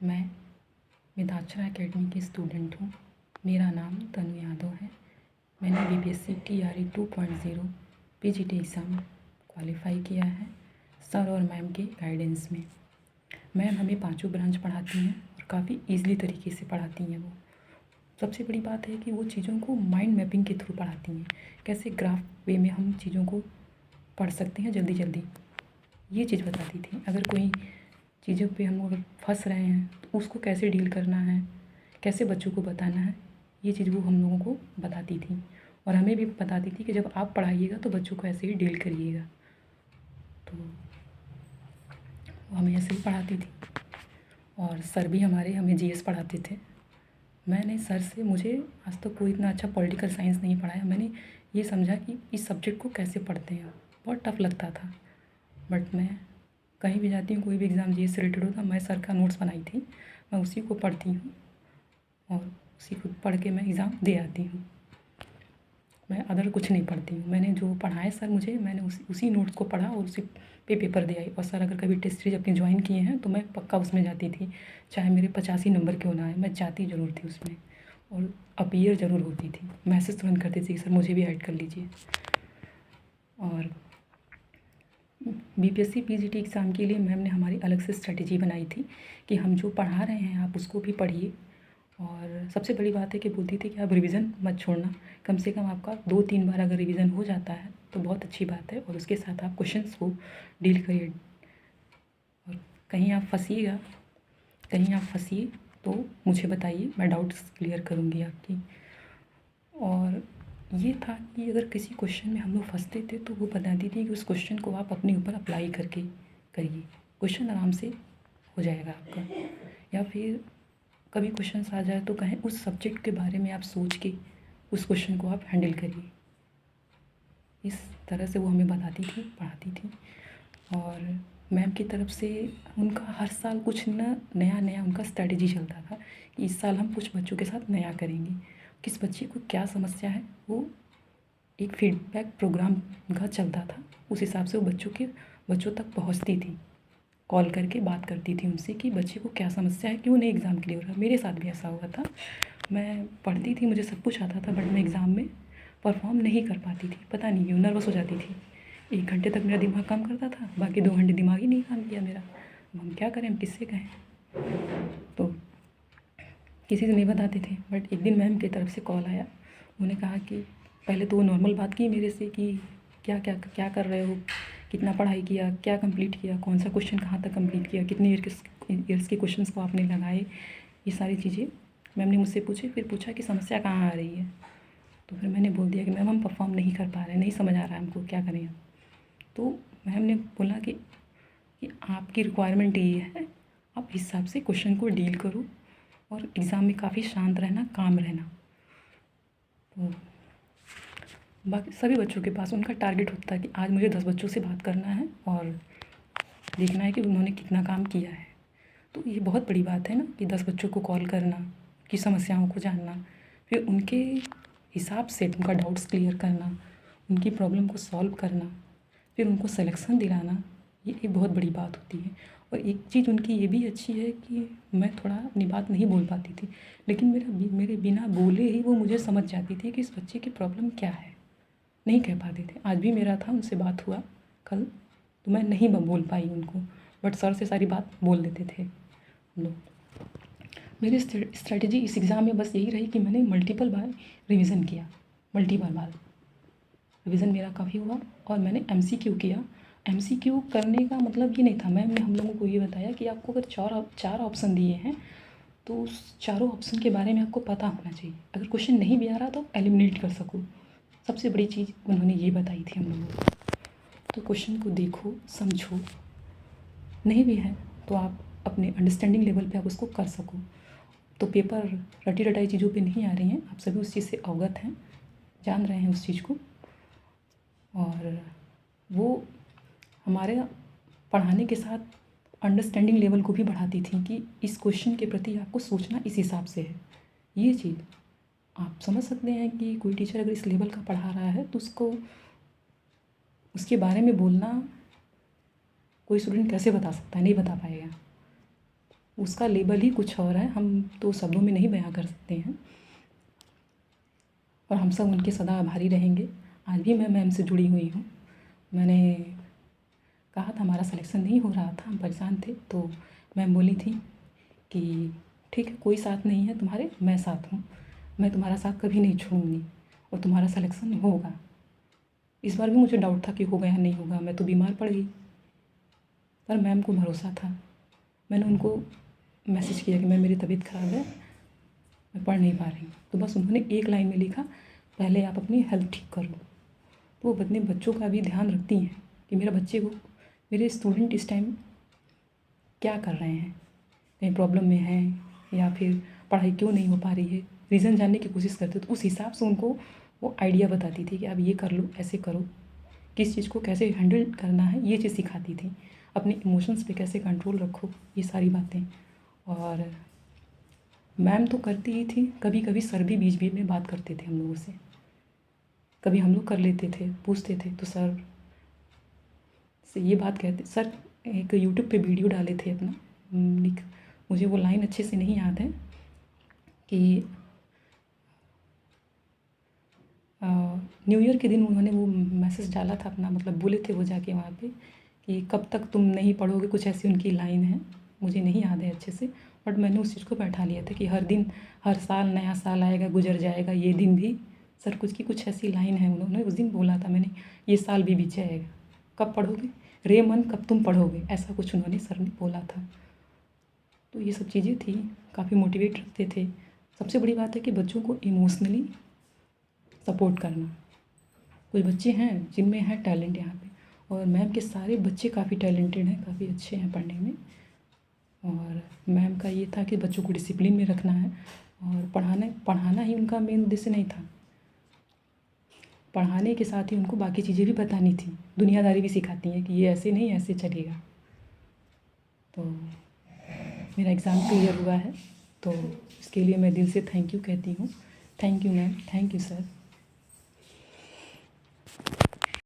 मैं मिताक्षरा एकेडमी की स्टूडेंट हूँ। मेरा नाम तनु यादव है। मैंने BPSC TRE 2.0 PGT exam qualify किया है सर और मैम के गाइडेंस में। मैम हमें पांचों ब्रांच पढ़ाती हैं और काफ़ी ईज़िली तरीके से पढ़ाती हैं। वो सबसे बड़ी बात है कि वो चीज़ों को माइंड मैपिंग के थ्रू पढ़ाती हैं। कैसे ग्राफ वे में हम चीज़ों को पढ़ सकते हैं जल्दी जल्दी, ये चीज़ बताती थी। अगर कोई चीज़ों पे हम अगर फंस रहे हैं तो उसको कैसे डील करना है, कैसे बच्चों को बताना है, ये चीज़ वो हम लोगों को बताती थी। और हमें भी बताती थी कि जब आप पढ़ाइएगा तो बच्चों को ऐसे ही डील करिएगा। तो वो हमें ऐसे ही पढ़ाती थी। और सर भी हमारे हमें जीएस पढ़ाते थे। मैंने सर से, मुझे आज तक कोई इतना अच्छा पॉलिटिकल साइंस नहीं पढ़ाया। मैंने ये समझा कि इस सब्जेक्ट को कैसे पढ़ते हैं। बहुत टफ लगता था, बट मैं कहीं भी जाती हूँ, कोई भी एग्ज़ाम जीएस से रिलेटेड होता, मैं सर का नोट्स बनाई थी, मैं उसी को पढ़ती हूँ और उसी को पढ़ के मैं एग्ज़ाम दे आती हूँ। मैं अदर कुछ नहीं पढ़ती हूँ। मैंने जो पढ़ाए सर मुझे, मैंने उसी नोट्स को पढ़ा और उसी पे पेपर दे आई। और सर अगर कभी टेस्ट सीरीज अपनी ज्वाइन किए हैं तो मैं पक्का उसमें जाती थी, चाहे मेरे 85 नंबर क्यों ना आए, मैं जाती ज़रूर थी उसमें और अपीयर ज़रूर होती थी। मैसेज तुरंत करती थी कि सर मुझे भी ऐड कर लीजिए। और बीपीएससी पीजीटी एग्ज़ाम के लिए मैम ने हमारी अलग से स्ट्रेटेजी बनाई थी कि हम जो पढ़ा रहे हैं आप उसको भी पढ़िए। और सबसे बड़ी बात है कि बोलती थी कि आप रिवीजन मत छोड़ना, कम से कम आपका 2-3 बार अगर रिवीजन हो जाता है तो बहुत अच्छी बात है। और उसके साथ आप क्वेश्चंस को डील करिए। और कहीं आप फंसिए तो मुझे बताइए, मैं डाउट्स क्लियर करूँगी आपकी। और ये था कि अगर किसी क्वेश्चन में हम लोग फंसते थे तो वो बताती थी कि उस क्वेश्चन को आप अपने ऊपर अप्लाई करके करिए, क्वेश्चन आराम से हो जाएगा आपका। या फिर कभी क्वेश्चंस आ जाए तो कहें उस सब्जेक्ट के बारे में आप सोच के उस क्वेश्चन को आप हैंडल करिए। इस तरह से वो हमें बताती थी, पढ़ाती थी। और मैम की तरफ से उनका हर साल कुछ नया नया उनका स्ट्रैटेजी चलता था कि इस साल हम कुछ बच्चों के साथ नया करेंगे। किस बच्चे को क्या समस्या है, वो एक फीडबैक प्रोग्राम उनका चलता था। उस हिसाब से वो बच्चों तक पहुंचती थी, कॉल करके बात करती थी उनसे कि बच्चे को क्या समस्या है, क्यों नहीं एग्ज़ाम क्लियर हो रहा। मेरे साथ भी ऐसा हुआ था। मैं पढ़ती थी, मुझे सब कुछ आता था, बट मैं एग्ज़ाम में परफॉर्म नहीं कर पाती थी। पता नहीं क्यों, नर्वस हो जाती थी। 1 घंटे तक मेरा दिमाग काम करता था, बाकी 2 घंटे दिमाग ही नहीं काम किया मेरा। अब हम क्या करें, हम किससे कहें। तो किसी से नहीं बताते थे। बट एक दिन मैम की तरफ से कॉल आया। उन्होंने कहा कि पहले तो वो नॉर्मल बात की मेरे से कि क्या क्या क्या कर रहे हो, कितना पढ़ाई किया, क्या कंप्लीट किया, कौन सा क्वेश्चन कहाँ तक कंप्लीट किया, कितने ईयर्स के क्वेश्चंस को आपने लगाए, ये सारी चीज़ें मैम ने मुझसे पूछी। फिर पूछा कि समस्या कहाँ आ रही है। तो फिर मैंने बोल दिया कि मैम हम परफॉर्म नहीं कर पा रहे, नहीं समझ आ रहा है हमको, क्या करें हम। तो मैम ने बोला कि आपकी रिक्वायरमेंट ये है, आप इस हिसाब से क्वेश्चन को डील करो और एग्ज़ाम में काफ़ी शांत रहना, काम रहना। तो बाकी सभी बच्चों के पास उनका टारगेट होता है कि आज मुझे 10 बच्चों से बात करना है और देखना है कि उन्होंने कितना काम किया है। तो ये बहुत बड़ी बात है ना कि 10 बच्चों को कॉल करना, उनकी समस्याओं को जानना, फिर उनके हिसाब से उनका डाउट्स क्लियर करना, उनकी प्रॉब्लम को सॉल्व करना, फिर उनको सिलेक्शन दिलाना, ये एक बहुत बड़ी बात होती है। और एक चीज़ उनकी ये भी अच्छी है कि मैं थोड़ा अपनी बात नहीं बोल पाती थी, लेकिन मेरे बिना बोले ही वो मुझे समझ जाती थी कि इस बच्चे की प्रॉब्लम क्या है। नहीं कह पाते थे। आज भी मेरा था, उनसे बात हुआ कल, तो मैं नहीं बोल पाई उनको, बट सर से सारी बात बोल देते थे हम लोग। मेरी स्ट्रेटजी इस एग्ज़ाम में बस यही रही कि मैंने मल्टीपल बार रिवीज़न किया। मल्टीपल बार रिवीज़न मेरा काफ़ी हुआ और मैंने एमसीक्यू किया। एमसीक्यू करने का मतलब ये नहीं था, मैम ने हम लोगों को ये बताया कि आपको अगर चार ऑप्शन दिए हैं तो उस चारों ऑप्शन के बारे में आपको पता होना चाहिए। अगर क्वेश्चन नहीं भी आ रहा तो एलिमिनेट कर सको। सबसे बड़ी चीज़ उन्होंने ये बताई थी हम लोगों को। तो क्वेश्चन को देखो, समझो, नहीं भी है तो आप अपने अंडरस्टैंडिंग लेवल पे आप उसको कर सको। तो पेपर रटी रटाई चीज़ों पे नहीं आ रही हैं, आप सभी उस चीज़ से अवगत हैं, जान रहे हैं उस चीज़ को। और वो हमारे पढ़ाने के साथ अंडरस्टैंडिंग लेवल को भी बढ़ाती थी कि इस क्वेश्चन के प्रति आपको सोचना इस हिसाब से है। ये चीज़ आप समझ सकते हैं कि कोई टीचर अगर इस लेवल का पढ़ा रहा है तो उसको उसके बारे में बोलना कोई स्टूडेंट कैसे बता सकता है, नहीं बता पाएगा। उसका लेबल ही कुछ और है, हम तो शब्दों में नहीं बयां कर सकते हैं। और हम सब उनके सदा आभारी रहेंगे। आज भी मैं मैम से जुड़ी हुई हूँ। मैंने कहा था हमारा सिलेक्शन नहीं हो रहा था, हम परेशान थे, तो मैम बोली थी कि ठीक है, कोई साथ नहीं है तुम्हारे, मैं साथ हूँ, मैं तुम्हारा साथ कभी नहीं छोड़ूंगी और तुम्हारा सिलेक्शन होगा। इस बार भी मुझे डाउट था कि होगा या नहीं होगा, मैं तो बीमार पड़ गई, पर मैम को भरोसा था। मैंने उनको मैसेज किया कि मैम मेरी तबीयत ख़राब है, मैं पढ़ नहीं पा रही हूँ, तो बस उन्होंने एक लाइन में लिखा, पहले आप अपनी हेल्थ ठीक कर लो। तो वो अपने बच्चों का भी ध्यान रखती हैं कि मेरे स्टूडेंट इस टाइम क्या कर रहे हैं, कहीं प्रॉब्लम में हैं या फिर पढ़ाई क्यों नहीं हो पा रही है, रीज़न जानने की कोशिश करते। तो उस हिसाब से उनको वो आइडिया बताती थी कि आप ये कर लो, ऐसे करो, किस चीज़ को कैसे हैंडल करना है, ये चीज़ सिखाती थी। अपने इमोशंस पे कैसे कंट्रोल रखो, ये सारी बातें। और मैम तो करती ही थी, कभी कभी सर भी बीच बीच में बात करते थे हम लोगों से। कभी हम लोग कर लेते थे, पूछते थे, तो सर से ये बात कहते। सर एक यूट्यूब पे वीडियो डाले थे अपना, लिख, मुझे वो लाइन अच्छे से नहीं याद है कि न्यू ईयर के दिन उन्होंने वो मैसेज डाला था अपना, मतलब बोले थे वो जाके वहाँ पे कि कब तक तुम नहीं पढ़ोगे, कुछ ऐसी उनकी लाइन है, मुझे नहीं याद है अच्छे से, बट मैंने उस चीज़ को बैठा लिया था कि हर दिन, हर साल नया साल आएगा, गुजर जाएगा, ये दिन भी सर कुछ की कुछ ऐसी लाइन है, उन्होंने उस दिन बोला था मैंने, ये साल भी बीत जाएगा, कब पढ़ोगे रे मन, कब तुम पढ़ोगे, ऐसा कुछ उन्होंने सर ने बोला था। तो ये सब चीज़ें थी, काफ़ी मोटिवेट रखते थे। सबसे बड़ी बात है कि बच्चों को इमोशनली सपोर्ट करना। कुछ बच्चे हैं जिनमें है टैलेंट यहाँ पे, और मैम के सारे बच्चे काफ़ी टैलेंटेड हैं, काफ़ी अच्छे हैं पढ़ने में। और मैम का ये था कि बच्चों को डिसिप्लिन में रखना है, और पढ़ाना ही उनका मेन उद्देश्य नहीं था, पढ़ाने के साथ ही उनको बाकी चीज़ें भी बतानी थी, दुनियादारी भी सिखाती हैं कि ये ऐसे नहीं, ऐसे चलेगा। तो मेरा एग्ज़ाम क्लियर हुआ है, तो इसके लिए मैं दिल से थैंक यू कहती हूँ। Thank you ma'am, thank you sir.